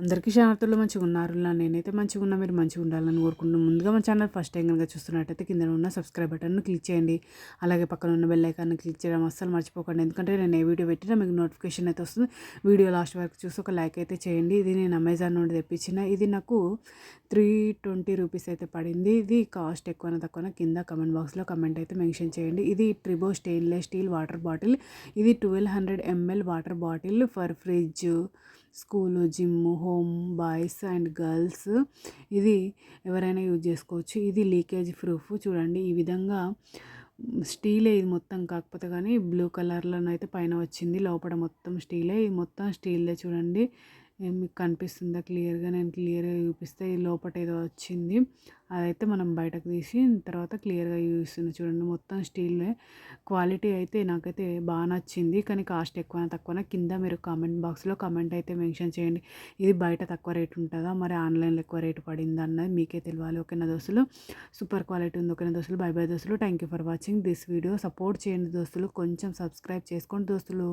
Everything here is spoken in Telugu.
అందరికీ క్షణార్థులు మంచిగా ఉన్నారు. నేనైతే మంచిగా ఉన్నా, మీరు మంచిగా ఉండాలని కోరుకుంటున్నాను. ముందుగా మన ఛానల్ ఫస్ట్ టైం కనుక చూస్తున్నట్టయితే కింద ఉన్న సబ్స్క్రైబ్ బటన్ను క్లిక్ చేయండి. అలాగే పక్కన ఉన్న బెల్ ఐకాన్ని క్లిక్ చేయడం అస్సలు మర్చిపోకండి. ఎందుకంటే నేను ఏ వీడియో పెట్టినా మీకు నోటిఫికేషన్ అయితే వస్తుంది. వీడియో లాస్ట్ వరకు చూసి ఒక లైక్ అయితే చేయండి. ఇది నేను అమెజాన్ నుండి తెప్పించిన. ఇది నాకు 320 రూపీస్ అయితే పడింది. ఇది కాస్ట్ ఎక్కువనా తక్కువనా కింద కమెంట్ బాక్స్లో కమెంట్ అయితే మెన్షన్ చేయండి. ఇది ట్రిబో స్టెయిన్లెస్ స్టీల్ వాటర్ బాటిల్. ఇది 1200 ml water bottle for fridge, school, gym, home, boys and girls. ఇది ఎవరైనా యూజ్ చేసుకోవచ్చు. ఇది లీకేజ్ ప్రూఫ్. చూడండి ఈ విధంగా స్టీలే ఇది మొత్తం, కాకపోతే కానీ బ్లూ కలర్లోనైతే పైన వచ్చింది. లోపల మొత్తం స్టీలే, ఇది మొత్తం స్టీలే. చూడండి మీకు కనిపిస్తుందా క్లియర్గా? నేను క్లియర్గా చూపిస్తే ఈ లోపల ఏదో వచ్చింది, అదైతే మనం బయటకు తీసి తర్వాత క్లియర్గా చూపిస్తుంది. చూడండి మొత్తం స్టీలే. క్వాలిటీ అయితే నాకైతే బాగా నచ్చింది. కానీ కాస్ట్ ఎక్కువ తక్కువనా కింద మీరు కామెంట్ బాక్స్లో కామెంట్ అయితే మెన్షన్ చేయండి. ఇది బయట తక్కువ రేట్ ఉంటుందా, మరి ఆన్లైన్లో ఎక్కువ రేటు పడిందా అన్నది మీకే తెలియాలి. ఓకేనా దోస్తులు? సూపర్ క్వాలిటీ ఉంది. ఓకేనా దోస్తులు? బై బై దోస్తులు. Thank you for watching this video. Support చేయండి దోస్తులు, కొంచెం సబ్స్క్రైబ్ చేసుకోండి దోస్తులు.